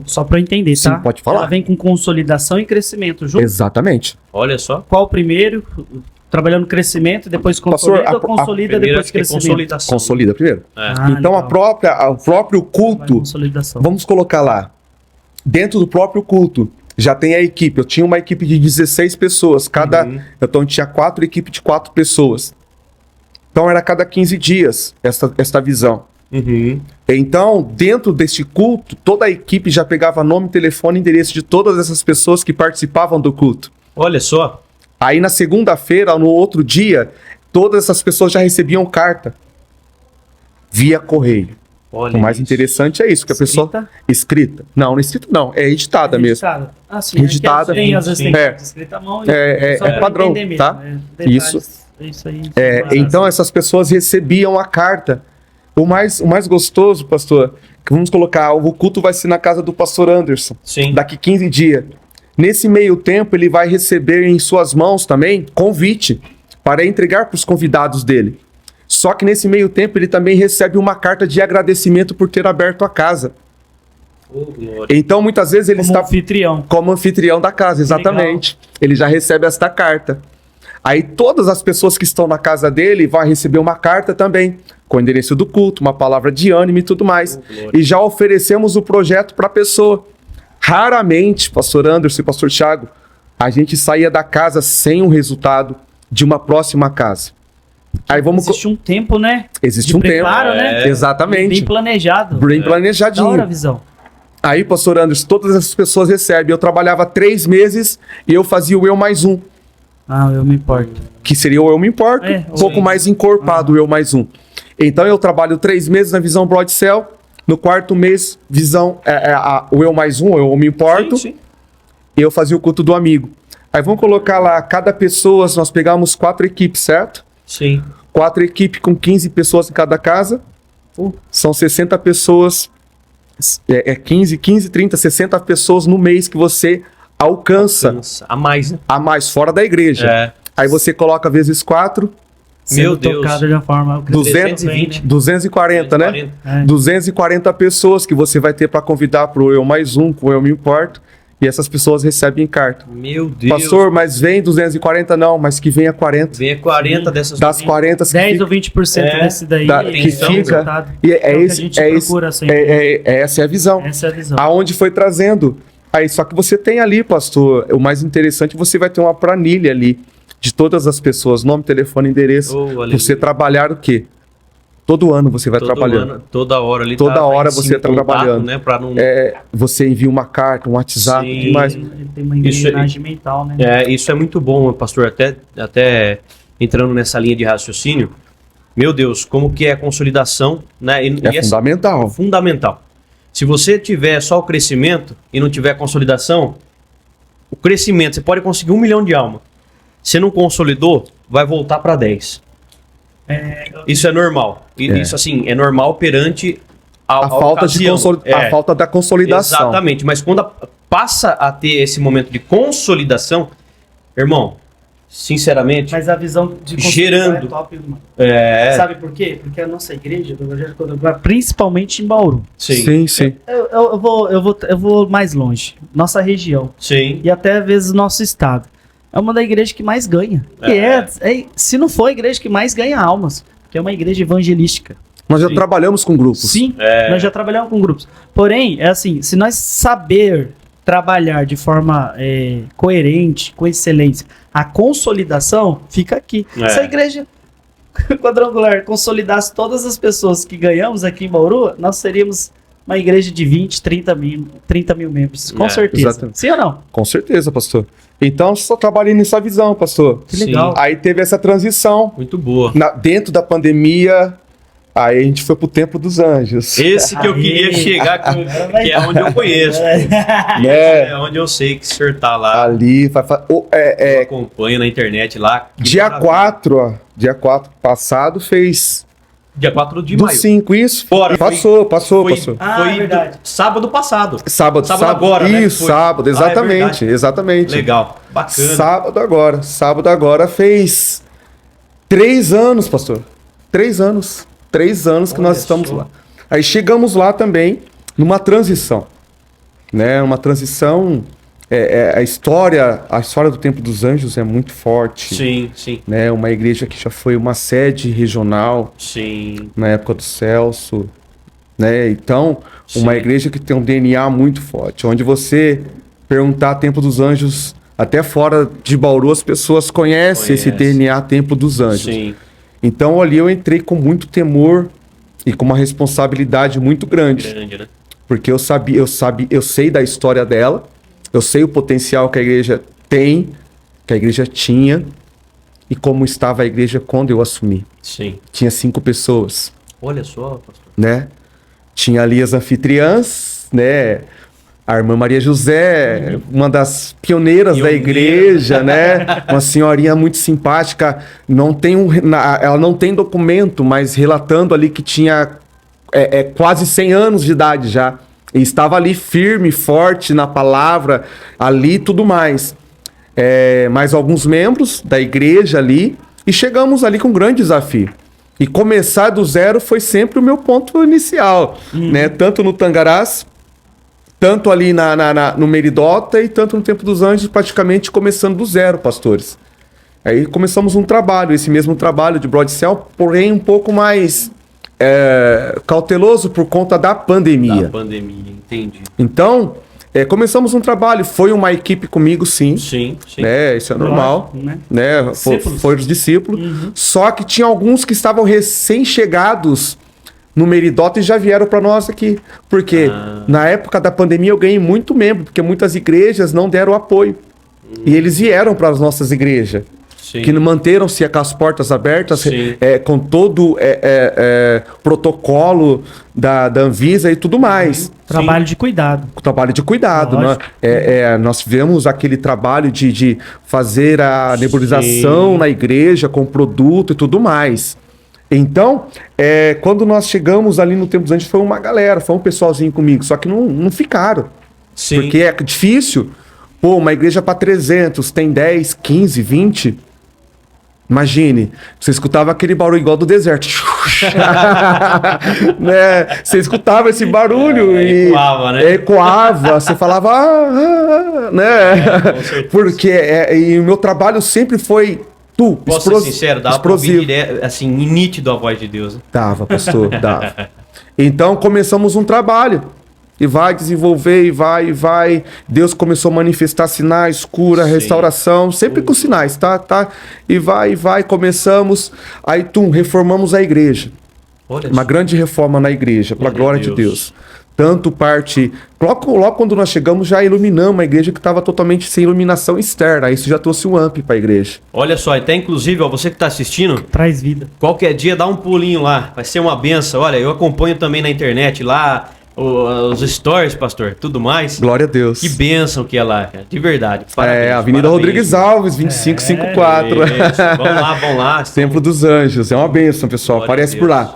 Só para eu entender, tá? Sim, pode falar. Ela vem com consolidação e crescimento junto? Exatamente. Olha só. Qual o primeiro? Trabalhando crescimento, depois consolida, pastor, consolida, depois crescimento? Consolida primeiro. Então o próprio culto, vamos colocar lá, dentro do próprio culto, já tem a equipe. Eu tinha uma equipe de 16 pessoas. Então tinha 4 equipes de 4 pessoas. Então era a cada 15 dias esta visão. Então, dentro deste culto, toda a equipe já pegava nome, telefone e endereço de todas essas pessoas que participavam do culto. Olha só. Aí na segunda-feira, no outro dia, todas essas pessoas já recebiam carta via correio. Olha, o mais interessante é isso, que a pessoa... Escrita? Não escrita não, é editada mesmo. Ah, sim. Editada. Tem, às vezes tem escrita à mão. É padrão, mesmo, tá? Isso. Isso aí. Então essas pessoas recebiam a carta. O mais gostoso, pastor, que vamos colocar, o culto vai ser na casa do pastor Anderson. Sim. Daqui 15 dias. Nesse meio tempo, ele vai receber em suas mãos também convite para entregar para os convidados dele. Só que nesse meio tempo, ele também recebe uma carta de agradecimento por ter aberto a casa. Então, muitas vezes, ele está anfitrião. Como anfitrião da casa, exatamente. Legal. Ele já recebe esta carta. Aí todas as pessoas que estão na casa dele vão receber uma carta também, com o endereço do culto, uma palavra de ânimo e tudo mais. E já oferecemos o projeto para a pessoa. Raramente, pastor Anderson e pastor Thiago, a gente saía da casa sem o resultado de uma próxima casa. Aí Existe um tempo, né? Existe um preparo, tempo. Né? Exatamente. Bem planejado. Bem planejadinho. Da hora a visão. Aí, pastor Anderson, todas essas pessoas recebem. Eu trabalhava 3 meses e eu fazia o eu mais um. Ah, eu me importo. que seria o Eu Me Importo, um pouco mais encorpado, o Eu Mais Um. Então eu trabalho 3 meses na visão Broadcell, no 4º mês, visão o Eu Mais Um, Eu Me Importo, Sim. e eu fazia o culto do amigo. Aí vamos colocar lá, cada pessoa, nós pegamos 4 equipes, certo? Sim. 4 equipes com 15 pessoas em cada casa, são 60 pessoas, 15, 30, 60 pessoas no mês que você alcança A mais, né? a mais fora da igreja. É. Aí você coloca vezes 4, Meu Sendo Deus. tocado de uma forma... 220, 240, né? 240. 240 pessoas que você vai ter para convidar para o Eu Mais Um, com o Eu Me Importo, e essas pessoas recebem carta. Meu Deus. Pastor, mas vem 240 não, mas que venha 40. Venha 40 dessas. Das 40 que 10 fica- ou 20% desse daí que são fica- resultado. E É o que a gente procura sempre. essa é a visão. Essa é a visão. Aonde foi trazendo. Aí, só que você tem ali, pastor, o mais interessante, você vai ter uma planilha ali de todas as pessoas, nome, telefone, endereço. Oh, aleluia. Você trabalhar o quê? Todo ano você vai Todo trabalhando. ano, toda hora ali. Toda hora em você tá contato, trabalhando. Né, pra não... Você envia uma carta, um WhatsApp, Sim. demais. Ele tem uma engrenagem mental, né? Isso é muito bom, pastor. Até entrando nessa linha de raciocínio, meu Deus, como que é a consolidação, né? É fundamental. Fundamental. Se você tiver só o crescimento e não tiver consolidação, o crescimento, você pode conseguir 1 milhão de almas. Se não consolidou, vai voltar para 10. Isso é normal. Isso, assim, é normal perante A falta da consolidação. Exatamente. Mas quando passa a ter esse momento de consolidação, irmão, sinceramente, Mas a visão de Gerando. é top, mano. é... Sabe por quê? Porque a nossa igreja, do Evangelho Quadrangular, principalmente em Bauru. Sim. Sim. Eu vou mais longe. Nossa região. Sim. E até às vezes nosso estado. É uma da igreja que mais ganha. Se não for a igreja que mais ganha almas. Porque é uma igreja evangelística. Nós já trabalhamos com grupos. Sim, nós já trabalhamos com grupos. Porém, é assim, se nós saber trabalhar de forma coerente, com excelência, a consolidação fica aqui. Se a igreja quadrangular consolidasse todas as pessoas que ganhamos aqui em Bauru, nós seríamos uma igreja de 20, 30 mil membros. Com certeza. Exatamente. Sim ou não? Com certeza, pastor. Então, só trabalhei nessa visão, pastor. Que legal. Aí teve essa transição. Muito boa. Dentro da pandemia, aí a gente foi pro Templo dos Anjos. Esse que eu queria chegar, que é onde eu conheço. Né? É onde eu sei que o senhor tá lá. Ali, Eu acompanho na internet lá. Que dia maravilha. 4, dia 4 passado, fez Dia 4 de do maio. 5, isso. Fora, Passou. Foi verdade. sábado passado. Sábado agora, né? Isso, Foi. sábado, Ah, é exatamente, verdade. exatamente. Legal. Bacana. Sábado agora fez 3 anos, pastor. 3 anos. 3 anos que Olha nós estamos só. lá. Aí chegamos lá também numa transição, né? Uma transição. A história do Templo dos Anjos é muito forte. Sim. Né? Uma igreja que já foi uma sede regional Sim. na época do Celso, né? Então, uma Sim. igreja que tem um DNA muito forte, onde você perguntar Templo dos Anjos, até fora de Bauru, as pessoas conhecem esse DNA Templo dos Anjos. Sim. Então, ali eu entrei com muito temor e com uma responsabilidade muito grande, Grande, né? porque eu sei da história dela, eu sei o potencial que a igreja tem, que a igreja tinha, e como estava a igreja quando eu assumi. Sim. Tinha 5 pessoas, Olha só, pastor. né? Tinha ali as anfitriãs, né? A irmã Maria José, uma das pioneiras da igreja, né? Uma senhorinha muito simpática. Ela não tem documento, mas relatando ali que tinha quase 100 anos de idade já. E estava ali firme, forte na palavra, ali e tudo mais. Mais alguns membros da igreja ali. E chegamos ali com um grande desafio. E começar do zero foi sempre o meu ponto inicial, né? Tanto no Tangarás, tanto ali no Meridota e tanto no Templo dos Anjos, praticamente começando do zero, pastores. Aí começamos um trabalho, esse mesmo trabalho de Broadcell, porém um pouco mais cauteloso por conta da pandemia. Da pandemia, entendi. Então, começamos um trabalho, foi uma equipe comigo, sim. Sim. Né? Isso é normal. Lógico, Né? Discípulos. Foram os discípulos. Só que tinha alguns que estavam recém-chegados no Meridota e já vieram para nós aqui. Porque na época da pandemia eu ganhei muito membro, porque muitas igrejas não deram apoio. E eles vieram para as nossas igrejas. Sim. que manteram-se com as portas abertas, Sim. com todo protocolo da Anvisa e tudo mais. Trabalho de cuidado. Trabalho de cuidado, né? Lógico. Nós tivemos aquele trabalho de fazer a nebulização Sim. na igreja com produto e tudo mais. Então, quando nós chegamos ali no Templo dos Anjos, foi uma galera, foi um pessoalzinho comigo, só que não ficaram. Sim. Porque é difícil. Pô, uma igreja para 300, tem 10, 15, 20. Imagine, você escutava aquele barulho igual do deserto. Né? Você escutava esse barulho e ecoava, né? Ecoava, você falava, né? Com certeza. Porque e o meu trabalho sempre foi Posso ser sincero, dava pra ouvir explosivo. assim, nítido a voz de Deus. Né? Dava, pastor, dava. Então começamos um trabalho. E vai desenvolver, e vai. Deus começou a manifestar sinais, cura, Sim. restauração, sempre com sinais, tá? E vai, começamos. Aí, reformamos a igreja. Olha Uma só. grande reforma na igreja, pela glória de Deus. Tanto parte. Logo quando nós chegamos, já iluminamos a igreja que estava totalmente sem iluminação externa. Isso já trouxe um up para a igreja. Olha só, até inclusive, ó, você que está assistindo, Traz vida. qualquer dia dá um pulinho lá, vai ser uma benção. Olha, eu acompanho também na internet lá, os stories, pastor, tudo mais. Glória a Deus. Que bênção que é lá, cara, de verdade. Parabéns, Avenida parabéns. Rodrigues Alves, 2554. Isso, vamos lá. Templo dos Anjos, é uma bênção, pessoal. Glória Aparece a por Deus. lá.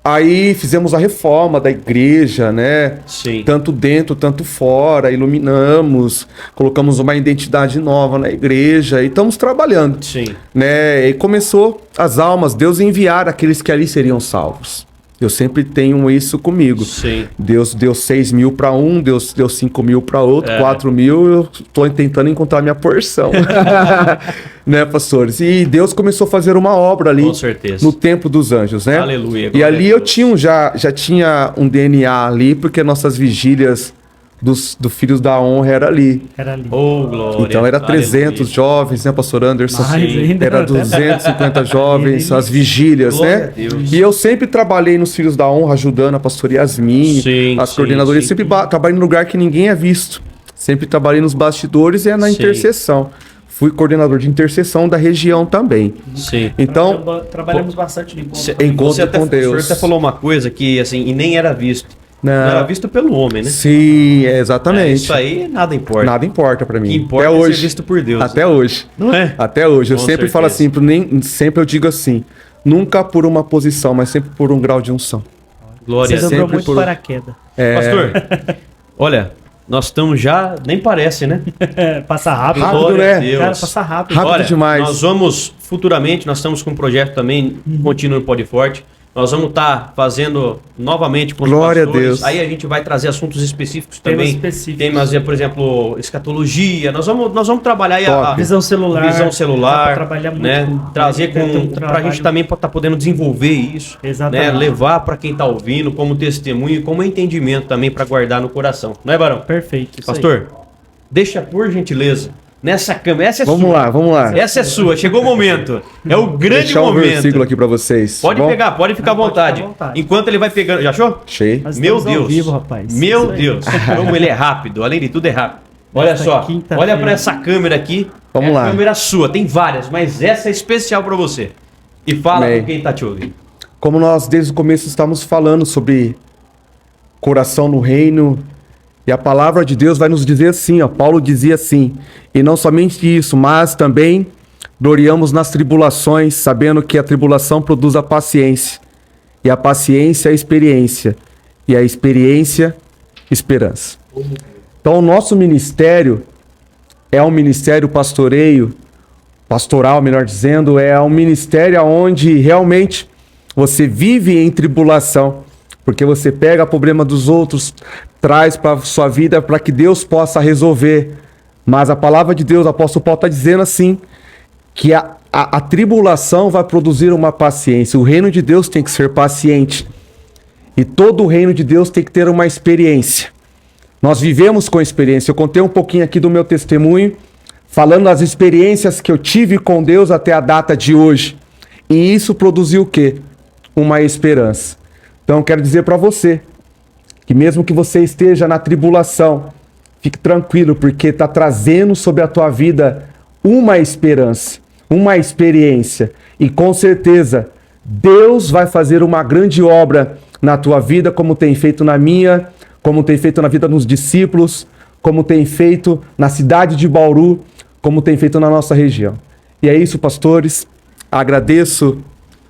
Aí fizemos a reforma da igreja, né? Sim. Tanto dentro, tanto fora, iluminamos, colocamos uma identidade nova na igreja e estamos trabalhando, Sim. né? E começou as almas, Deus enviar aqueles que ali seriam salvos. Eu sempre tenho isso comigo. Sim. Deus deu 6 mil para um, Deus deu 5 mil para outro, 4 mil, eu estou tentando encontrar minha porção. Né, pastores? E Deus começou a fazer uma obra ali Com certeza. no Templo dos Anjos, né? Aleluia, E glória ali a eu Deus. já tinha um DNA ali, porque nossas vigílias do Filhos da Honra era ali. Era ali. Oh, glória. Então era 300 Aleluia. jovens, né, pastor Anderson? Mais ainda. Era 250 jovens, as vigílias, Glória né? a Deus. E eu sempre trabalhei nos Filhos da Honra, ajudando a pastora Yasmin, Sim, as sim, coordenadoras. sim. Sempre trabalhei no lugar que ninguém é visto. Sempre trabalhei nos bastidores e na Sim. intercessão. Fui coordenador de intercessão da região também. Sim. Então, Trabalhamos bastante no encontro. encontro Você até, com o senhor Deus. até falou uma coisa que, assim, e nem era visto. Não era visto pelo homem, né? sim, exatamente. Isso aí nada importa. Nada importa pra O mim. que importa Até é hoje. ser visto por Deus. Até hoje. Não é? Até hoje. Eu Com sempre falo assim, certeza. sempre eu digo assim, nunca por uma posição, mas sempre por um grau de unção. Glória Você a Deus. dobrou sempre muito por- paraquedas. Pastor, olha, nós estamos já, nem parece, né? Passa rápido. Rápido, Glória né? a Deus. Cara, passa rápido. Rápido demais. Nós vamos, futuramente, nós estamos com um projeto também, contínuo no Pode Forte. Nós vamos estar fazendo novamente com os Glória a pastores. Deus. Aí a gente vai trazer assuntos específicos Temas também. específicos. Temas, por exemplo, escatologia. Nós vamos trabalhar aí Top. Visão celular. visão Dá pra celular, trabalhar muito né? com- Trazer tem um pra trabalho- gente também estar podendo desenvolver isso, Exatamente. né? Levar para quem tá ouvindo como testemunho e como entendimento também para guardar no coração. Não é, Barão? Perfeito. isso aí. Pastor, deixa por gentileza nessa câmera. Essa é Vamos sua. lá, vamos lá. Essa é sua. Chegou o momento. É o grande Deixar um momento. versículo aqui pra vocês. Pode Bom? pegar, pode ficar à Pode vontade. ficar à vontade. Enquanto ele vai pegando. Já achou? Achei. Nós Meu estamos ao Deus. vivo, rapaz. Meu Isso aí. Deus. Como ele é rápido. Além de tudo, é rápido. Olha Nesta só. quinta-feira. Olha para essa câmera aqui. Vamos é lá. a câmera sua. Tem várias, mas essa é especial para você. E fala Amém. com quem tá te ouvindo. Como nós desde o começo estamos falando sobre coração no reino, e a palavra de Deus vai nos dizer assim, ó, Paulo dizia assim, e não somente isso, mas também gloriamos nas tribulações, sabendo que a tribulação produz a paciência, e a paciência a experiência, e a experiência esperança. Então o nosso ministério é um ministério pastoral, melhor dizendo, é um ministério onde realmente você vive em tribulação, porque você pega o problema dos outros, traz para sua vida para que Deus possa resolver. Mas a palavra de Deus, o apóstolo Paulo está dizendo assim, que a tribulação vai produzir uma paciência. O reino de Deus tem que ser paciente. E todo o reino de Deus tem que ter uma experiência. Nós vivemos com experiência. Eu contei um pouquinho aqui do meu testemunho, falando das experiências que eu tive com Deus até a data de hoje. E isso produziu o quê? Uma esperança. Então eu quero dizer para você, que mesmo que você esteja na tribulação, fique tranquilo, porque está trazendo sobre a tua vida uma esperança. uma experiência. E com certeza, Deus vai fazer uma grande obra na tua vida, como tem feito na minha, como tem feito na vida dos discípulos, como tem feito na cidade de Bauru, como tem feito na nossa região. E é isso, pastores. Agradeço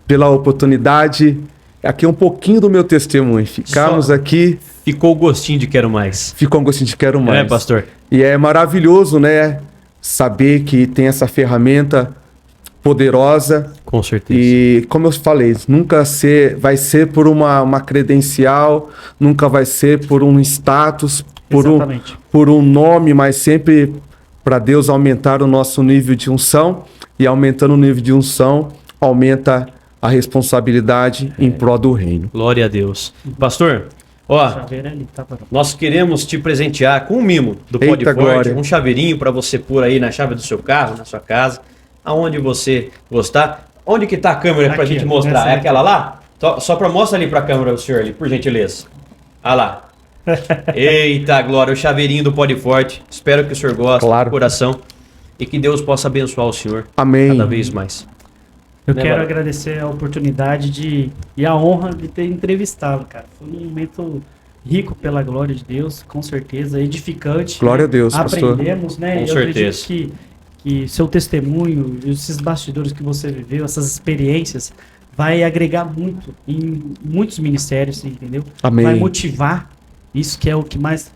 pela oportunidade. Aqui é um pouquinho do meu testemunho. Ficamos aqui. Ficou o gostinho de quero mais. Ficou um gostinho de quero mais. É, pastor? E é maravilhoso, né? Saber que tem essa ferramenta poderosa. Com certeza. E, como eu falei, vai ser por uma credencial, nunca vai ser por um status, por um nome, mas sempre para Deus aumentar o nosso nível de unção. E aumentando o nível de unção, aumenta a responsabilidade em prol do reino. Glória a Deus. Pastor, ó, nós queremos te presentear com um mimo do Pode Forte, um chaveirinho para você pôr aí na chave do seu carro, na sua casa, aonde você gostar. Onde que tá a câmera pra gente mostrar? É aquela lá? Só para mostrar ali para a câmera o senhor ali, por gentileza. Ah lá. Eita, glória, o chaveirinho do Pode Forte. Espero que o senhor goste, do coração, e que Deus possa abençoar o senhor. Amém. Cada vez mais. Eu quero agradecer a oportunidade e a honra de ter entrevistado, cara. Foi um momento rico pela glória de Deus, com certeza, edificante. Glória a Deus, Aprendemos, pastor. né? Com certeza. Acredito que seu testemunho, esses bastidores que você viveu, essas experiências, vai agregar muito em muitos ministérios, entendeu? Amém. Vai motivar, isso que é o que mais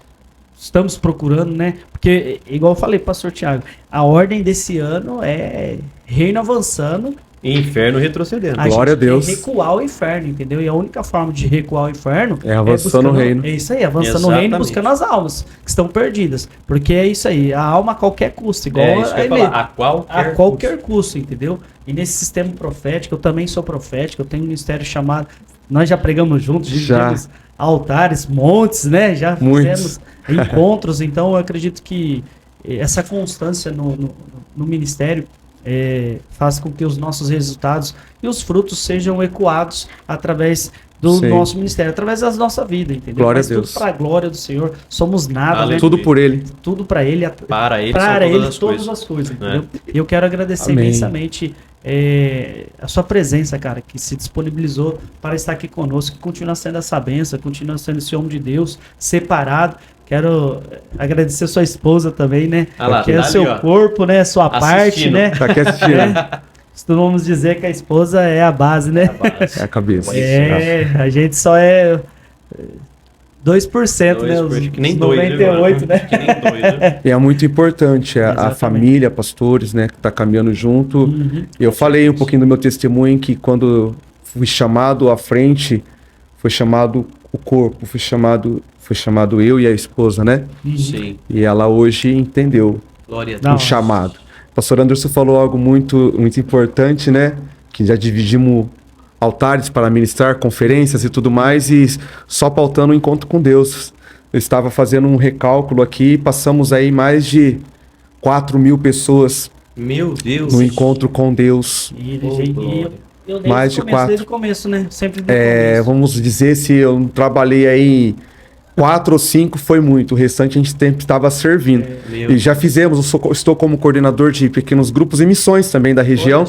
estamos procurando, né? Porque, igual eu falei, pastor Thiago, a ordem desse ano é reino avançando, Inferno retrocedendo. Glória a Deus. É recuar o inferno, entendeu? E a única forma de recuar o inferno é avançando no reino. É isso aí, avançando no reino e buscando as almas que estão perdidas. Porque é isso aí, a alma a qualquer custo, igual a qualquer custo, entendeu? E nesse sistema profético, eu também sou profético, eu tenho um ministério chamado. Nós já pregamos juntos, dividimos altares, montes, né? Já fizemos encontros, então eu acredito que essa constância no ministério faz com que os nossos resultados e os frutos sejam ecoados através do nosso ministério, através da nossa vida, entendeu? Glória Mas a Deus. tudo para a glória do Senhor, somos nada, né? Tudo por Ele. Tudo para Ele, para Ele todas as coisas, entendeu? E eu quero agradecer imensamente a sua presença, cara, que se disponibilizou para estar aqui conosco, que continua sendo essa bênção, continua sendo esse homem de Deus, separado. Quero agradecer sua esposa também, né? Que é o seu corpo, né? Sua parte, né? Tá aqui assistindo. Costumamos dizer que a esposa é a base, né? É a cabeça. A gente só é 2%, né? Os que nem 98, né? Que nem dois, né? E é muito importante a família, pastores, né? Que tá caminhando junto. Eu falei um pouquinho do meu testemunho, que quando fui chamado à frente, foi chamado o corpo, foi chamado eu e a esposa, né? Sim. E ela hoje entendeu o chamado. O pastor Anderson falou algo muito, muito importante, né? Que já dividimos altares para ministrar, conferências e tudo mais, e só pautando o encontro com Deus. Eu estava fazendo um recálculo aqui, passamos aí mais de 4.000 pessoas Meu Deus. no encontro com Deus. Mais de 4. Desde o começo, né? Sempre desde o começo. Vamos dizer, se eu trabalhei aí 4 ou 5 foi muito, o restante a gente sempre estava servindo. E já fizemos, estou como coordenador de pequenos grupos e missões também da região,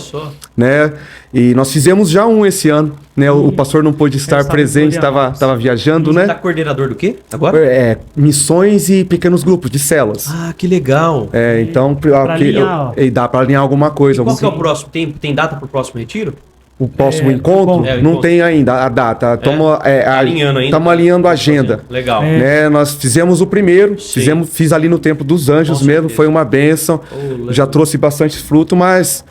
né? E nós fizemos já esse ano, né? O pastor não pôde estar presente, estava viajando, né? Você tá coordenador do quê agora? Missões e pequenos grupos de células. Ah, que legal. Então, dá para alinhar alguma coisa. Qual que é o próximo? Tem data para o próximo retiro? O próximo encontro não tem ainda a data. Estamos alinhando a agenda. Legal. Né? Nós fizemos o primeiro, fiz ali no Templo dos Anjos mesmo, foi uma bênção. Já trouxe bastante fruto, mas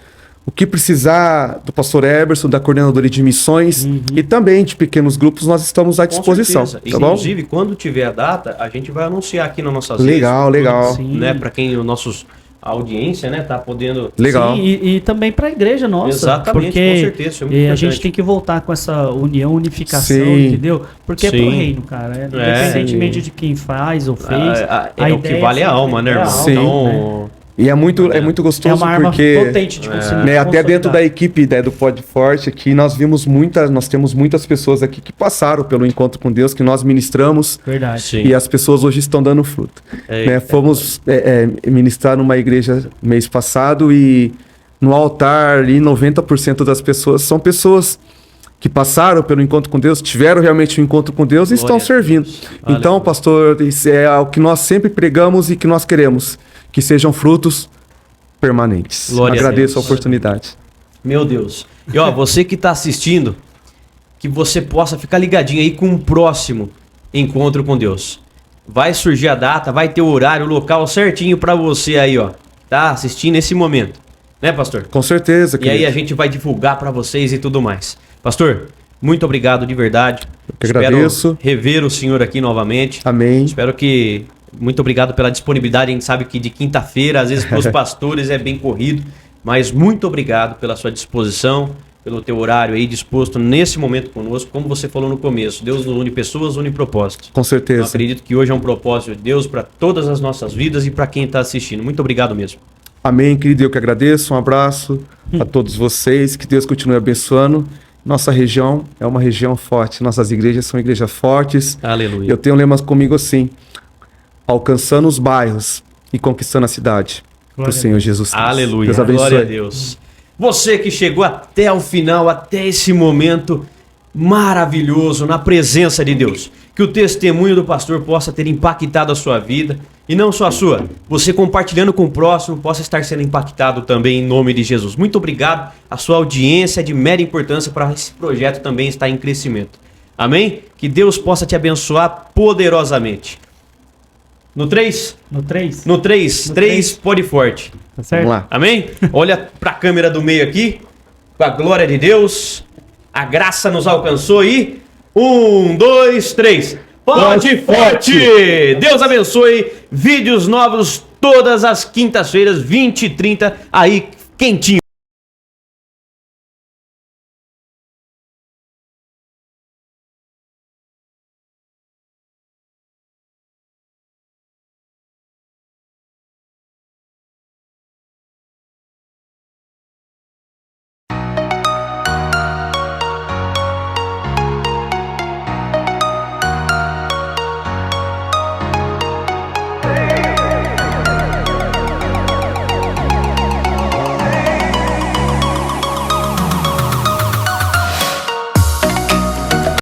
o que precisar do pastor Eberson, da coordenadoria de missões e também de pequenos grupos, nós estamos à disposição. Tá Inclusive, quando tiver a data, a gente vai anunciar aqui nas nossas redes. Legal. Né? Para quem a audiência, né, tá podendo... Legal. Sim, e também para a igreja nossa. Exatamente, porque com certeza. É a gente tem que voltar com essa unificação, entendeu? Porque é pro reino, cara. Independentemente de quem faz ou fez. O que vale é a alma, né, irmão? Sim. Então... E é muito gostoso porque potente de até dentro da equipe do Pode Forte aqui nós temos muitas pessoas aqui que passaram pelo encontro com Deus, que nós ministramos. Verdade. Sim. E as pessoas hoje estão dando fruto. Fomos ministrar numa igreja mês passado e no altar ali 90% das pessoas são pessoas que passaram pelo encontro com Deus, tiveram realmente um encontro com Deus e Glória estão servindo. Aleluia. Então, pastor, isso é o que nós sempre pregamos e que nós queremos, que sejam frutos permanentes. Glória a Agradeço a Deus. oportunidade. Meu Deus. E ó, você que está assistindo, que você possa ficar ligadinho aí com o próximo encontro com Deus. Vai surgir a data, vai ter o horário, o local certinho para você aí, ó. Tá assistindo nesse momento. Né, pastor? Com certeza, E aí querido. a gente vai divulgar para vocês e tudo mais. Pastor, muito obrigado de verdade. Eu que agradeço. Espero rever o senhor aqui novamente. Amém. Espero que... Muito obrigado pela disponibilidade. A gente sabe que de quinta-feira, às vezes, para os pastores é bem corrido. Mas muito obrigado pela sua disposição, pelo teu horário aí disposto nesse momento conosco. Como você falou no começo, Deus nos une pessoas, une propósitos. Com Eu certeza. acredito que hoje é um propósito de Deus para todas as nossas vidas e para quem está assistindo. Muito obrigado mesmo. Amém, querido. Eu que agradeço. Um abraço a todos vocês. Que Deus continue abençoando. Nossa região é uma região forte. Nossas igrejas são igrejas fortes. Aleluia. Eu tenho lemas comigo assim: alcançando os bairros e conquistando a cidade. Glória Do a Senhor Jesus Cristo. Aleluia. Deus abençoe. Glória a Deus. Você que chegou até o final, até esse momento maravilhoso na presença de Deus. Que o testemunho do pastor possa ter impactado a sua vida. E não só a sua. Você compartilhando com o próximo possa estar sendo impactado também em nome de Jesus. Muito obrigado. A sua audiência é de mera importância para esse projeto também estar em crescimento. Amém? Que Deus possa te abençoar poderosamente. No 3? No 3? No 3. No 3 três. pode forte. Tá certo? Vamos lá. Amém? Olha para a câmera do meio aqui. Com a glória de Deus. A graça nos alcançou e 1, 2, 3. Pode forte! Deus abençoe. Vídeos novos todas as quintas-feiras, 20h30, aí quentinho.